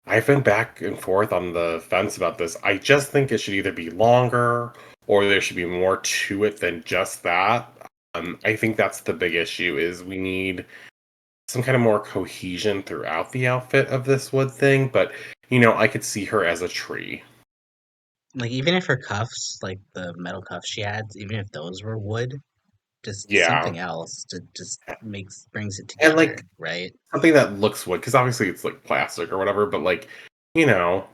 I've been back and forth on the fence about this. I just think it should either be longer or there should be more to it than just that. I think that's the big issue is we need some kind of more cohesion throughout the outfit of this wood thing, but I could see her as a tree. Like even if her cuffs, like the metal cuffs she had, even if those were wood, just Yeah. something else to just brings it And together, like right? something that looks wood, because obviously it's like plastic or whatever, but like, you know,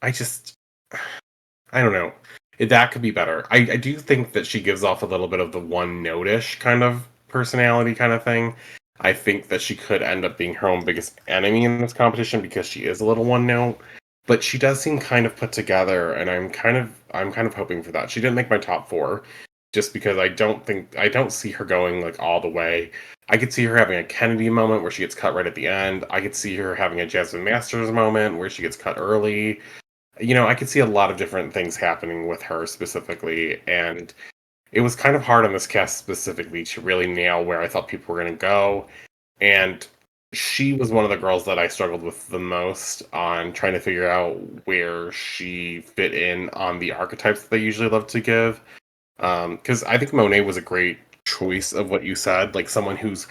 I just I don't know. That could be better. I do think that she gives off a little bit of the one note-ish kind of personality kind of thing. I think that she could end up being her own biggest enemy in this competition because she is a little one note. But she does seem kind of put together, and I'm kind of hoping for that. She didn't make my top four, just because I don't see her going like all the way. I could see her having a Kennedy moment where she gets cut right at the end. I could see her having a Jasmine Masters moment where she gets cut early. I could see a lot of different things happening with her specifically, and it was kind of hard on this cast specifically to really nail where I thought people were going to go. And she was one of the girls that I struggled with the most on trying to figure out where she fit in on the archetypes that they usually love to give. Because I think Monet was a great choice of what you said, like someone who's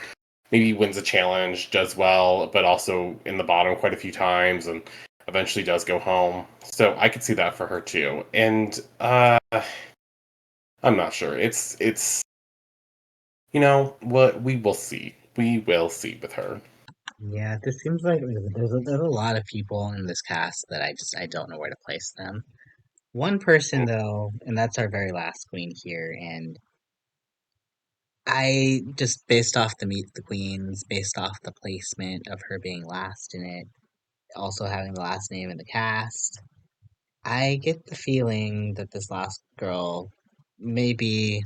maybe wins a challenge, does well, but also in the bottom quite a few times, and eventually does go home. So I could see that for her too. And I'm not sure. It's what we will see. We will see with her. Yeah, this seems like there's a lot of people in this cast that I don't know where to place them. One person though, and that's our very last queen here, and I just based off the Meet the Queens, based off the placement of her being last in it, also having the last name in the cast, I get the feeling that this last girl may be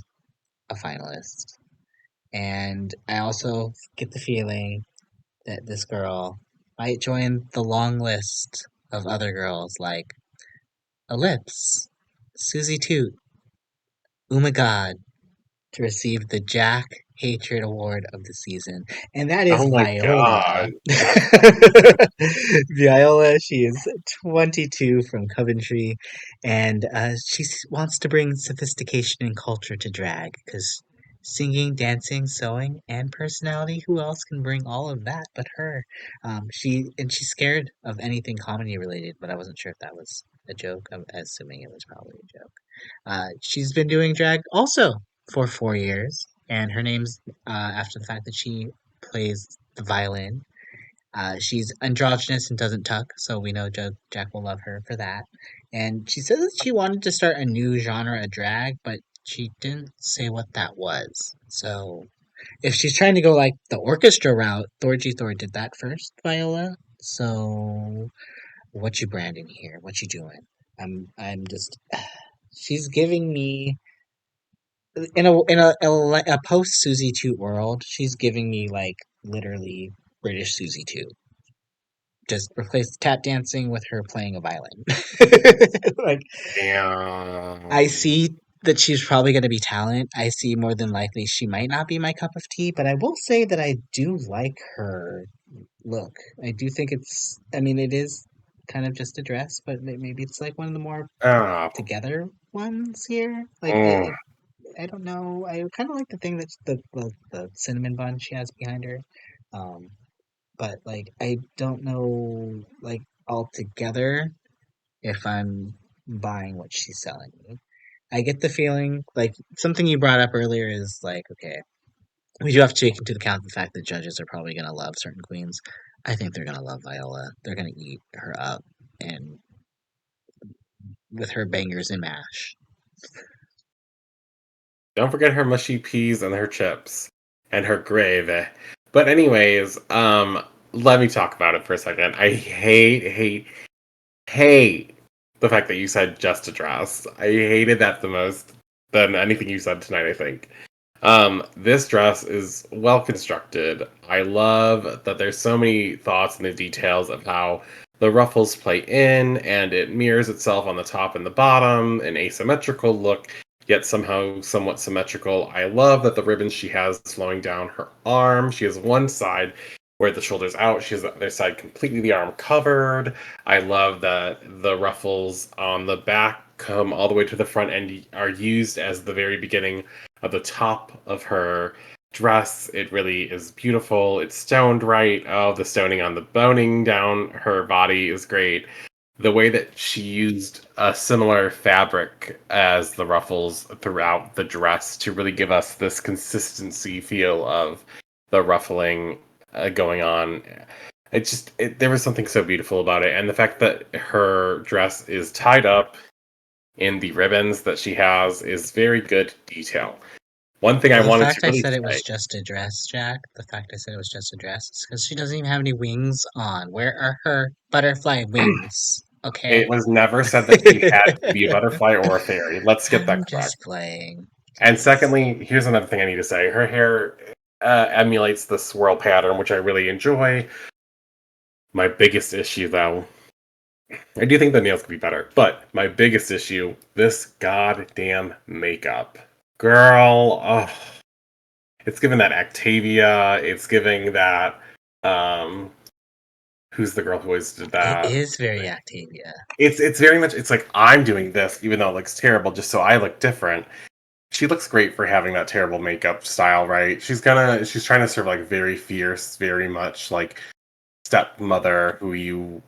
a finalist. And I also get the feeling that this girl might join the long list of other girls like Ellipse, Susie Toot, God, to receive the Jack Hatred Award of the season, and that is Oh my Viola. god. Viola, she is 22 from Coventry, and wants to bring sophistication and culture to drag because singing, dancing, sewing, and personality. Who else can bring all of that but her? She's scared of anything comedy related, but I wasn't sure if that was a joke. I'm assuming it was probably a joke. She's been doing drag also for 4 years, and her name's after the fact that she plays the violin. She's androgynous and doesn't tuck, so we know Jack will love her for that. And she says that she wanted to start a new genre of drag, but she didn't say what that was. So if she's trying to go like the orchestra route, Thor G Thor did that first, Viola. So what you branding here? What you doing? I'm just she's giving me in a post Susie Toot world, she's giving me like literally British Susie Toot. Just replace tap dancing with her playing a violin. Like I Damn. see that she's probably going to be talent. I see more than likely she might not be my cup of tea, but I will say that I do like her look. I do think it's. I mean, it is kind of just a dress, but maybe it's like one of the more put Oh. together ones here. Like Mm. I don't know. I kind of like the thing that's the cinnamon bun she has behind her. Um, but like I don't know like altogether if I'm buying what she's selling me. I get the feeling like something you brought up earlier is like okay, we do have to take into account the fact that judges are probably gonna love certain queens. I think they're gonna love Viola. They're gonna eat her up and with her bangers and mash. Don't forget her mushy peas and her chips and her gravy. But anyways, let me talk about it for a second. I hate the fact that you said just a dress. I hated that the most than anything you said tonight, I think. This dress is well constructed. I love that there's so many thoughts in the details of how the ruffles play in, and it mirrors itself on the top and the bottom, an asymmetrical look, yet somehow somewhat symmetrical. I love that the ribbons she has flowing down her arm. She has one side where the shoulder's out, she has the other side completely the arm covered. I love that the ruffles on the back come all the way to the front and are used as the very beginning of the top of her dress. It really is beautiful. It's stoned right. Oh, the stoning on the boning down her body is great. The way that she used a similar fabric as the ruffles throughout the dress to really give us this consistency feel of the ruffling going on. There was something so beautiful about it, and the fact that her dress is tied up in the ribbons that she has is very good detail. One thing I So the wanted to fact I really said it was say, just a dress, Jack, the fact I said it was just a dress is because she doesn't even have any wings on. Where are her butterfly wings? Okay? it was never said that she had to be a butterfly or a fairy. Let's get that I'm correct. just playing. And Jeez. secondly, here's another thing I need to say. Her hair emulates the swirl pattern, which I really enjoy. My biggest issue, though, I do think the nails could be better, but my biggest issue, this goddamn makeup. Girl, oh, it's giving that Actavia, it's giving that Um, who's the girl who always did It that? is very Octavia. It's very much it's like I'm doing this even though it looks terrible just so I look different. She looks great for having that terrible makeup style, right? She's trying to serve like very fierce, very much like stepmother who you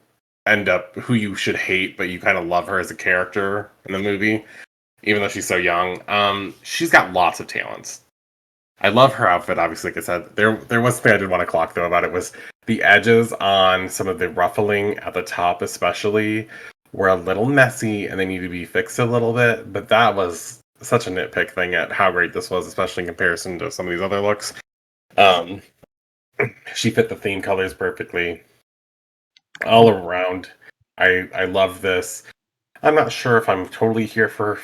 should hate, but you kind of love her as a character in the movie, even though she's so young. She's got lots of talents. I love her outfit, obviously, like I said. There was something I did want to clock though about it was the edges on some of the ruffling at the top especially were a little messy and they need to be fixed a little bit, but that was such a nitpick thing at how great this was, especially in comparison to some of these other looks. Um, she fit the theme colors perfectly all around. I love this. I'm not sure if I'm totally here for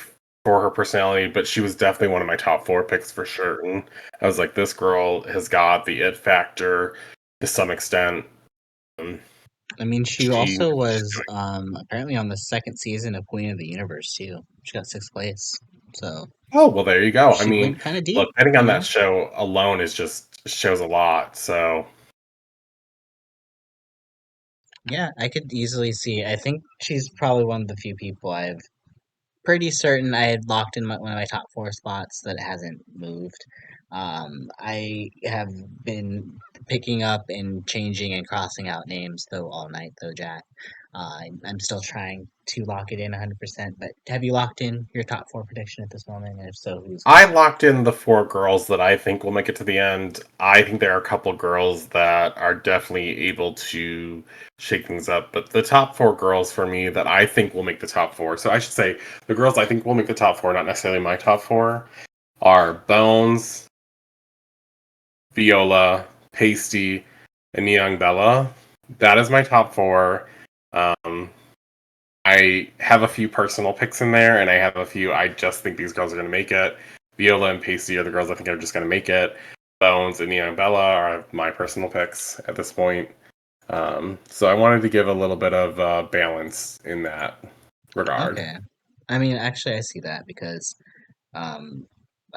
her personality, but she was definitely one of my top four picks for sure. And I was like, this girl has got the it factor to some extent. Um, I mean, she she also was apparently on the second season of Queen of the Universe too. She got sixth place, so oh well, there you go. I she mean, went kind of deep, look, betting you on that know. show alone is just shows a lot. So Yeah, I could easily see. I think she's probably one of the few people I've pretty certain I had locked in one of my top four spots that hasn't moved. I have been picking up and changing and crossing out names though all night though, Jack. I'm still trying to lock it in 100%. But have you locked in your top four prediction at this moment? And if so, who's I gonna win? locked in the four girls that I think will make it to the end. I think there are a couple girls that are definitely able to shake things up, but the top four girls for me that I think will make the top four. So I should say the girls I think will make the top four, not necessarily my top four, are Bones, Viola, Pasty, and Nyongbella. That is my top four. Um, I have a few personal picks in there, and I have a few I just think these girls are going to make it. Viola and Pasty are the girls I think are just going to make it. Bones and Neon Bella are my personal picks at this point. So I wanted to give a little bit of balance in that regard. Okay. I mean, actually, I see that because um,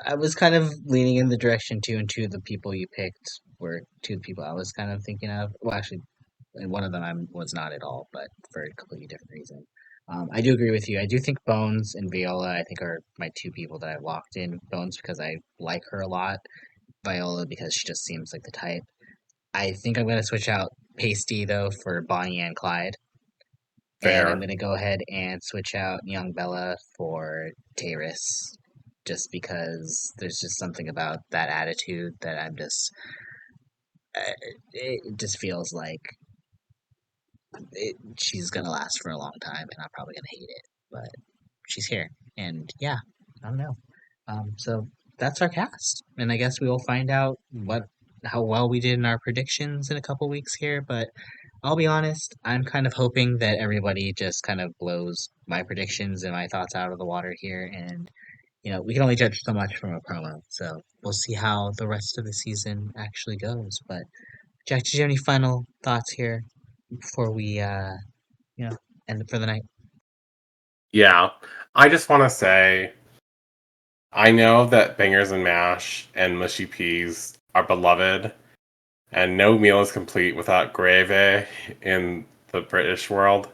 I was kind of leaning in the direction too, and two of the people you picked were two of the people I was kind of thinking of. Well, actually, and one of them I was not at all, but for a completely different reason. I do agree with you. I do think Bones and Viola, I think, are my two people that I've locked in. Bones because I like her a lot. Viola because she just seems like the type. I think I'm gonna switch out Pasty though for Bonnie and Clyde, and I'm Fair. gonna go ahead and switch out Young Bella for Tayris, just because there's just something about that attitude that uh, it just feels like she's gonna last for a long time, and I'm probably gonna hate it. But she's here, and yeah, I don't know. So that's our cast, and I guess we will find out how well we did in our predictions in a couple weeks here. But I'll be honest, I'm kind of hoping that everybody just kind of blows my predictions and my thoughts out of the water here, and we can only judge so much from a promo. So we'll see how the rest of the season actually goes. But Jack, did you have any final thoughts here before we you know, end it for the night? Yeah. I just want to say I know that bangers and mash and mushy peas are beloved, and no meal is complete without gravy in the British world.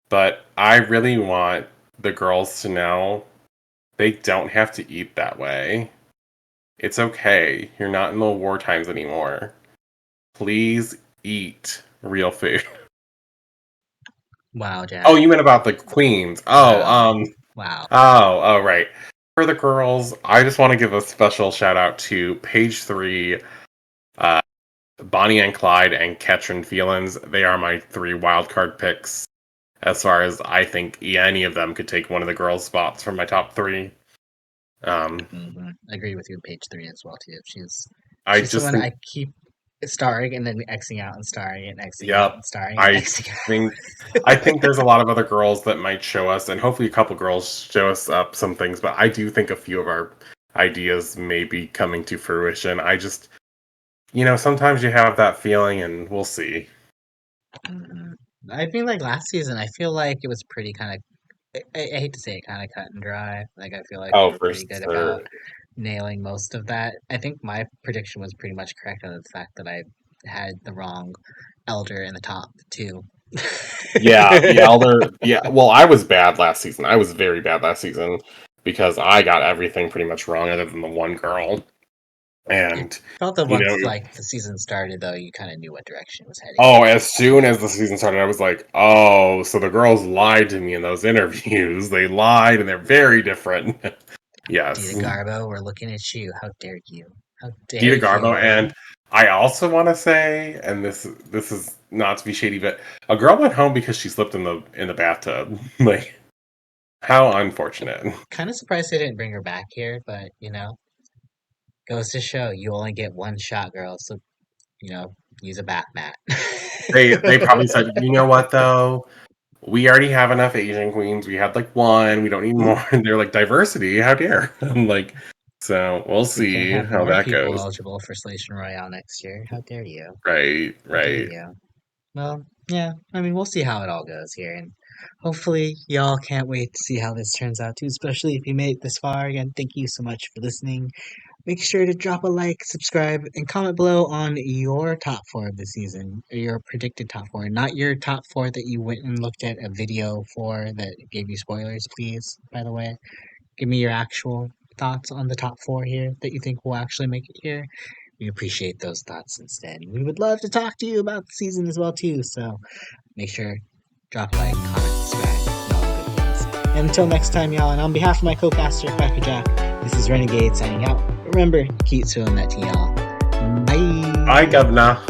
But I really want the girls to know they don't have to eat that way. It's okay. You're not in the war times anymore. Please eat real food. Wow, Oh, Jack. you meant about the queens. Wow. Wow. Right. For the girls, I just want to give a special shout out to Paige Three, uh, Bonnie and Clyde, and Catrin Feelings. They are my three wildcard picks as far as I think any of them could take one of the girls' spots from my top three. I agree with you, Page Three as well too. She's I she's just someone think, I keep starring and then Xing out and starring and Xing out yep. and starring and I Xing think I think there's a lot of other girls that might show us, and hopefully a couple girls show us up some things. But I do think a few of our ideas may be coming to fruition. I just, sometimes you have that feeling, and we'll see. hmm I feel like last season, I feel like it was pretty kind of. I hate to say it, kind of cut and dry. Like I feel like we Oh, were for pretty good about sure. nailing most of that. I think my prediction was pretty much correct on the fact that I had the wrong elder in the top too. Yeah, the elder. Yeah, well, I was bad last season. I was very bad last season because I got everything pretty much wrong other than the one girl. It And, felt that you once know, like the season started, though, you kind of knew what direction it was heading oh, in. as soon as the season started, I was like, oh, so the girls lied to me in those interviews. They lied and they're very different. Dita Yes. Garbo, we're looking at you. How dare you? How dare Dita Garbo, you? and I also want to say, and this is not to be shady, but a girl went home because she slipped in the bathtub. Like, how unfortunate. Kind of surprised they didn't bring her back here, but goes to show you only get one shot, girl. So use a bath mat. They probably said, you know what though, we already have enough Asian queens. We had like one. We don't need more. And they're like, diversity. How dare? I'm like, so we'll We can't see have how more that people goes. eligible for Selection Royale next year. How dare you? Right, How dare right. you? Well, yeah, I mean, we'll see how it all goes here, and hopefully, y'all can't wait to see how this turns out too, especially if you made it this far. Again, thank you so much for listening. Make sure to drop a like, subscribe, and comment below on your top four of the season, or your predicted top four, not your top four that you went and looked at a video for that gave you spoilers, please, by the way. Give me your actual thoughts on the top four here that you think will actually make it here. We appreciate those thoughts instead. We would love to talk to you about the season as well too. So make sure drop a like, comment, subscribe, and all the good things. And until next time, y'all, and on behalf of my co-caster QuackerrJack, this is Renegayde signing out. Remember, keep spilling that tea, y'all. Bye, Bye. Governor.